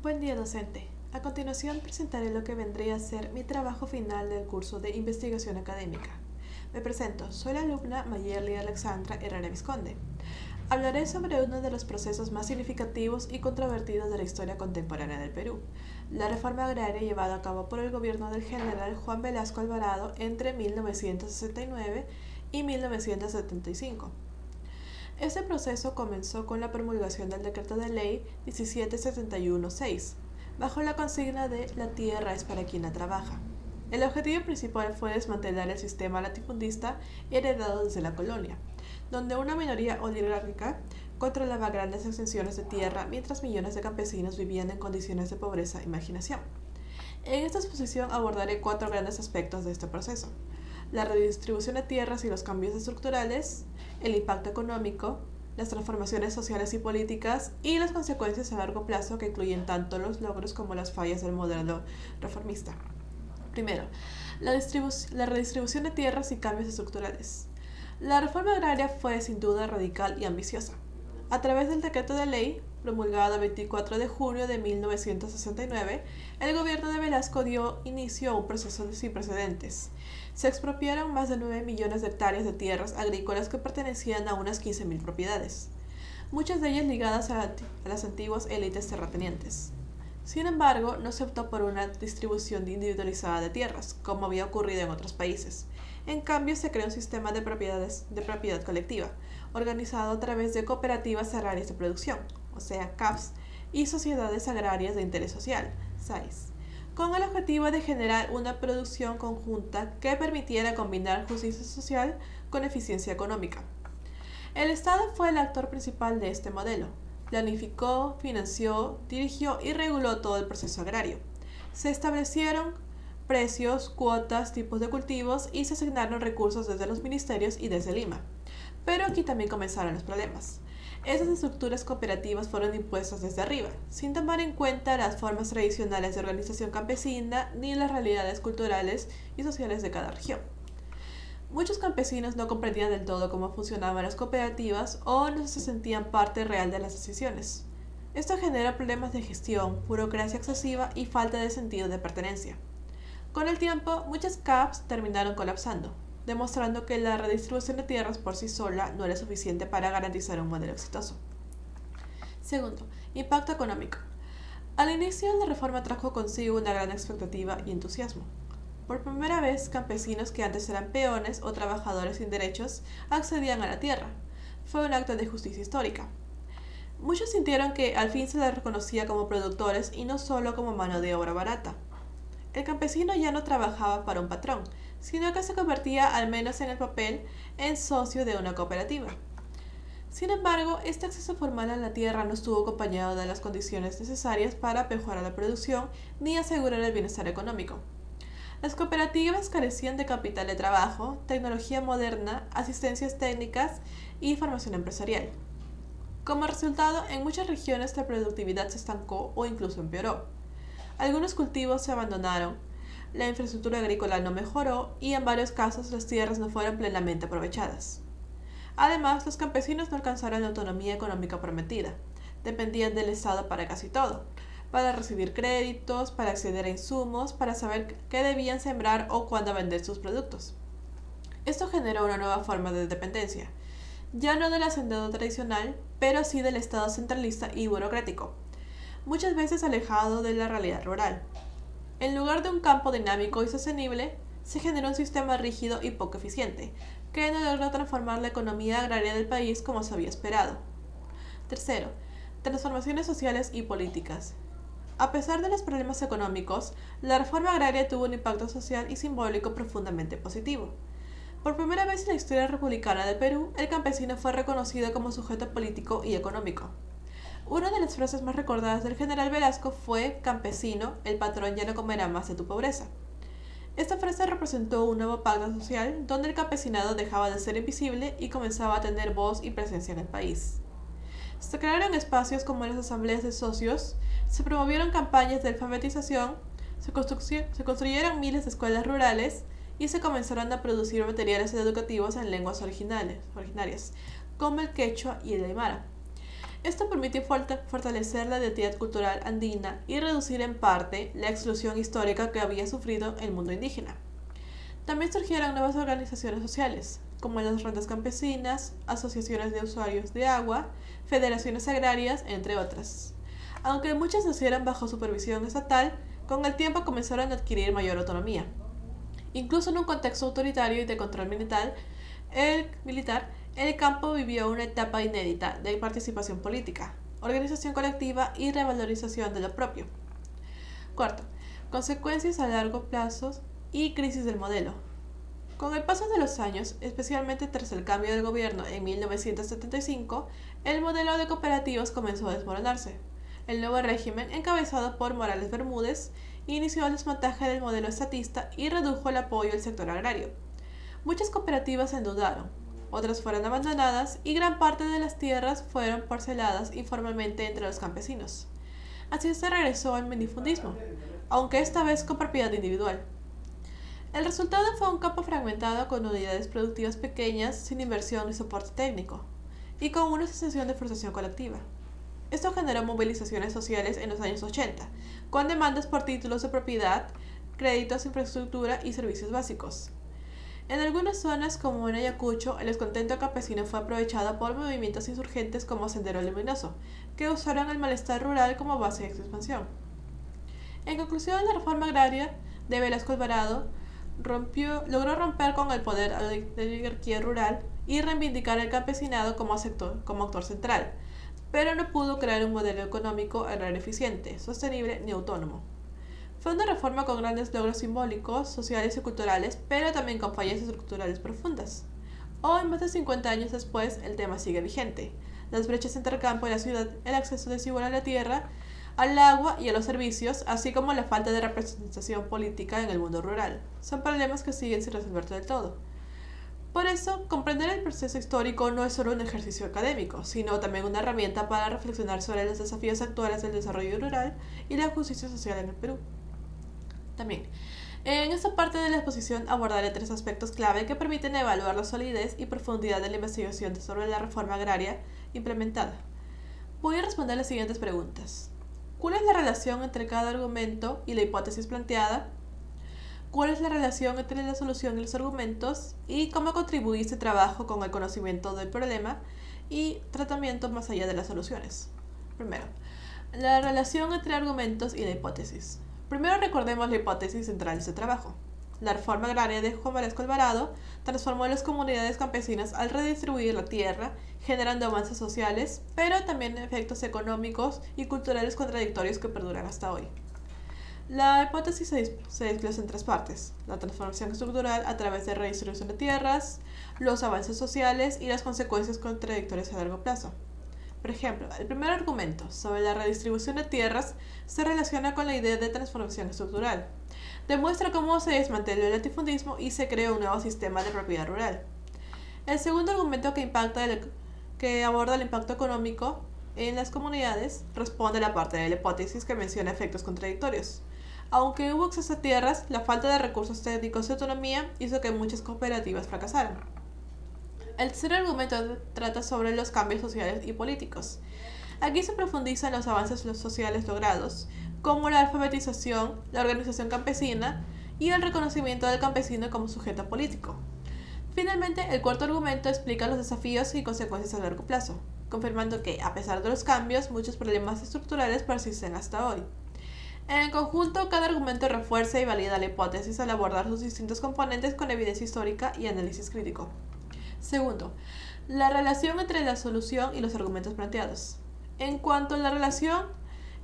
Buen día, docente. A continuación presentaré lo que vendría a ser mi trabajo final del curso de investigación académica. Me presento, soy la alumna Mayerly Alexandra Herrera Visconde. Hablaré sobre uno de los procesos más significativos y controvertidos de la historia contemporánea del Perú, la reforma agraria llevada a cabo por el gobierno del general Juan Velasco Alvarado entre 1969 y 1975. Este proceso comenzó con la promulgación del Decreto de Ley 1771-6, bajo la consigna de "La tierra es para quien la trabaja". El objetivo principal fue desmantelar el sistema latifundista heredado desde la colonia, donde una minoría oligárquica controlaba grandes extensiones de tierra mientras millones de campesinos vivían en condiciones de pobreza y marginación. En esta exposición abordaré cuatro grandes aspectos de este proceso: la redistribución de tierras y los cambios estructurales, el impacto económico, las transformaciones sociales y políticas y las consecuencias a largo plazo que incluyen tanto los logros como las fallas del modelo reformista. Primero, la redistribución de tierras y cambios estructurales. La reforma agraria fue sin duda radical y ambiciosa. A través del decreto de ley, promulgado el 24 de junio de 1969, el gobierno de Velasco dio inicio a un proceso sin precedentes. Se expropiaron más de 9 millones de hectáreas de tierras agrícolas que pertenecían a unas 15.000 propiedades, muchas de ellas ligadas a las antiguas élites terratenientes. Sin embargo, no se optó por una distribución individualizada de tierras, como había ocurrido en otros países. En cambio, se creó un sistema de propiedad colectiva, organizado a través de cooperativas agrarias de producción, o sea, CAPs, y sociedades agrarias de interés social, SAIS, con el objetivo de generar una producción conjunta que permitiera combinar justicia social con eficiencia económica. El Estado fue el actor principal de este modelo. Planificó, financió, dirigió y reguló todo el proceso agrario. Se establecieron precios, cuotas, tipos de cultivos y se asignaron recursos desde los ministerios y desde Lima. Pero aquí también comenzaron los problemas. Esas estructuras cooperativas fueron impuestas desde arriba, sin tomar en cuenta las formas tradicionales de organización campesina ni las realidades culturales y sociales de cada región. Muchos campesinos no comprendían del todo cómo funcionaban las cooperativas o no se sentían parte real de las decisiones. Esto genera problemas de gestión, burocracia excesiva y falta de sentido de pertenencia. Con el tiempo, muchas CAPs terminaron colapsando, demostrando que la redistribución de tierras por sí sola no era suficiente para garantizar un modelo exitoso. Segundo, impacto económico. Al inicio, la reforma trajo consigo una gran expectativa y entusiasmo. Por primera vez, campesinos que antes eran peones o trabajadores sin derechos accedían a la tierra. Fue un acto de justicia histórica. Muchos sintieron que al fin se les reconocía como productores y no solo como mano de obra barata. El campesino ya no trabajaba para un patrón, sino que se convertía, al menos en el papel, en socio de una cooperativa. Sin embargo, este acceso formal a la tierra no estuvo acompañado de las condiciones necesarias para mejorar la producción ni asegurar el bienestar económico. Las cooperativas carecían de capital de trabajo, tecnología moderna, asistencias técnicas y formación empresarial. Como resultado, en muchas regiones la productividad se estancó o incluso empeoró. Algunos cultivos se abandonaron, la infraestructura agrícola no mejoró y en varios casos las tierras no fueron plenamente aprovechadas. Además, los campesinos no alcanzaron la autonomía económica prometida. Dependían del Estado para casi todo, para recibir créditos, para acceder a insumos, para saber qué debían sembrar o cuándo vender sus productos. Esto generó una nueva forma de dependencia, ya no del hacendado tradicional, pero sí del Estado centralista y burocrático, muchas veces alejado de la realidad rural. En lugar de un campo dinámico y sostenible, se generó un sistema rígido y poco eficiente, que no logró transformar la economía agraria del país como se había esperado. Tercero, transformaciones sociales y políticas. A pesar de los problemas económicos, la reforma agraria tuvo un impacto social y simbólico profundamente positivo. Por primera vez en la historia republicana del Perú, el campesino fue reconocido como sujeto político y económico. Una de las frases más recordadas del general Velasco fue: "Campesino, el patrón ya no comerá más de tu pobreza". Esta frase representó un nuevo pacto social donde el campesinado dejaba de ser invisible y comenzaba a tener voz y presencia en el país. Se crearon espacios como las asambleas de socios, se promovieron campañas de alfabetización, se construyeron miles de escuelas rurales y se comenzaron a producir materiales educativos en lenguas originarias, como el quechua y el aymara. Esto permitió fortalecer la identidad cultural andina y reducir en parte la exclusión histórica que había sufrido el mundo indígena. También surgieron nuevas organizaciones sociales, como las rondas campesinas, asociaciones de usuarios de agua, federaciones agrarias, entre otras. Aunque muchas nacieron bajo supervisión estatal, con el tiempo comenzaron a adquirir mayor autonomía. Incluso en un contexto autoritario y de control militar, el campo vivió una etapa inédita de participación política, organización colectiva y revalorización de lo propio. Cuarto, consecuencias a largo plazo y crisis del modelo. Con el paso de los años, especialmente tras el cambio del gobierno en 1975, el modelo de cooperativas comenzó a desmoronarse. El nuevo régimen, encabezado por Morales Bermúdez, inició el desmontaje del modelo estatista y redujo el apoyo al sector agrario. Muchas cooperativas se endeudaron, otras fueron abandonadas y gran parte de las tierras fueron parceladas informalmente entre los campesinos. Así se regresó al minifundismo, aunque esta vez con propiedad individual. El resultado fue un campo fragmentado con unidades productivas pequeñas, sin inversión ni soporte técnico, y con una sensación de frustración colectiva. Esto generó movilizaciones sociales en los años 80, con demandas por títulos de propiedad, créditos, infraestructura y servicios básicos. En algunas zonas, como en Ayacucho, el descontento campesino fue aprovechado por movimientos insurgentes como Sendero Luminoso, que usaron el malestar rural como base de su expansión. En conclusión, la reforma agraria de Velasco Alvarado logró romper con el poder de la oligarquía rural y reivindicar al campesinado como actor central, pero no pudo crear un modelo económico agrario eficiente, sostenible ni autónomo. Fue una reforma con grandes logros simbólicos, sociales y culturales, pero también con fallas estructurales profundas. Hoy, más de 50 años después, el tema sigue vigente. Las brechas entre el campo y la ciudad, el acceso desigual a la tierra, al agua y a los servicios, así como la falta de representación política en el mundo rural, son problemas que siguen sin resolverse del todo. Por eso, comprender el proceso histórico no es solo un ejercicio académico, sino también una herramienta para reflexionar sobre los desafíos actuales del desarrollo rural y la justicia social en el Perú. También, en esta parte de la exposición abordaré 3 aspectos clave que permiten evaluar la solidez y profundidad de la investigación sobre la reforma agraria implementada. Voy a responder las siguientes preguntas. ¿Cuál es la relación entre cada argumento y la hipótesis planteada? ¿Cuál es la relación entre la solución y los argumentos? ¿Y cómo contribuye este trabajo con el conocimiento del problema y tratamiento más allá de las soluciones? Primero, la relación entre argumentos y la hipótesis. Primero recordemos la hipótesis central de este trabajo. La reforma agraria de Juan Velasco Alvarado transformó las comunidades campesinas al redistribuir la tierra, generando avances sociales, pero también efectos económicos y culturales contradictorios que perduran hasta hoy. La hipótesis se desglosa en 3 partes: la transformación estructural a través de redistribución de tierras, los avances sociales y las consecuencias contradictorias a largo plazo. Por ejemplo, el primer argumento sobre la redistribución de tierras se relaciona con la idea de transformación estructural. Demuestra cómo se desmanteló el latifundismo y se creó un nuevo sistema de propiedad rural. El segundo argumento que aborda el impacto económico en las comunidades responde a la parte de la hipótesis que menciona efectos contradictorios. Aunque hubo acceso a tierras, la falta de recursos técnicos y autonomía hizo que muchas cooperativas fracasaran. El tercer argumento trata sobre los cambios sociales y políticos. Aquí se profundiza en los avances sociales logrados, como la alfabetización, la organización campesina y el reconocimiento del campesino como sujeto político. Finalmente, el cuarto argumento explica los desafíos y consecuencias a largo plazo, confirmando que, a pesar de los cambios, muchos problemas estructurales persisten hasta hoy. En conjunto, cada argumento refuerza y valida la hipótesis al abordar sus distintos componentes con evidencia histórica y análisis crítico. Segundo, la relación entre la solución y los argumentos planteados. En cuanto a la relación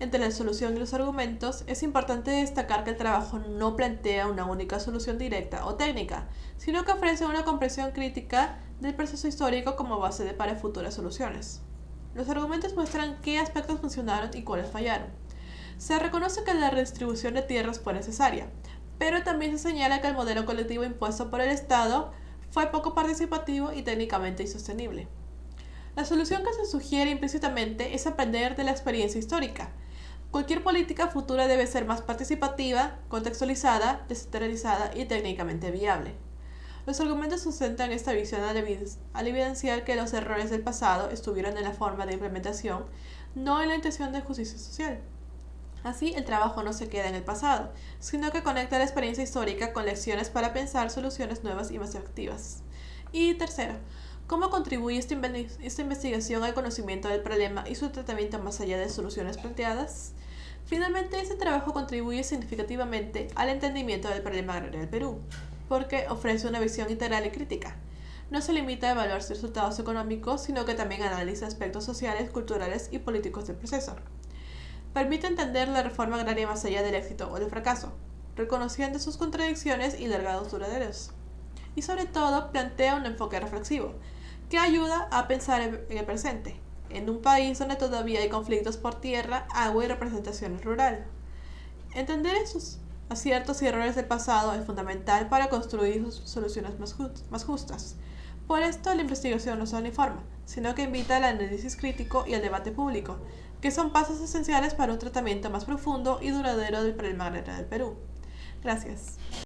entre la solución y los argumentos, es importante destacar que el trabajo no plantea una única solución directa o técnica, sino que ofrece una comprensión crítica del proceso histórico como base para futuras soluciones. Los argumentos muestran qué aspectos funcionaron y cuáles fallaron. Se reconoce que la redistribución de tierras fue necesaria, pero también se señala que el modelo colectivo impuesto por el Estado fue poco participativo y técnicamente insostenible. La solución que se sugiere implícitamente es aprender de la experiencia histórica. Cualquier política futura debe ser más participativa, contextualizada, descentralizada y técnicamente viable. Los argumentos sustentan esta visión al evidenciar que los errores del pasado estuvieron en la forma de implementación, no en la intención de justicia social. Así, el trabajo no se queda en el pasado, sino que conecta la experiencia histórica con lecciones para pensar soluciones nuevas y más efectivas. Y tercero, ¿cómo contribuye esta investigación al conocimiento del problema y su tratamiento más allá de soluciones planteadas? Finalmente, este trabajo contribuye significativamente al entendimiento del problema agrario del Perú, porque ofrece una visión integral y crítica. No se limita a evaluar sus resultados económicos, sino que también analiza aspectos sociales, culturales y políticos del proceso. Permite entender la reforma agraria más allá del éxito o del fracaso, reconociendo sus contradicciones y legados duraderos. Y sobre todo, plantea un enfoque reflexivo, que ayuda a pensar en el presente, en un país donde todavía hay conflictos por tierra, agua y representación rural. Entender esos aciertos y errores del pasado es fundamental para construir soluciones más justas. Por esto, la investigación no solo informa, sino que invita al análisis crítico y al debate público, que son pasos esenciales para un tratamiento más profundo y duradero del problema agrario del Perú. Gracias.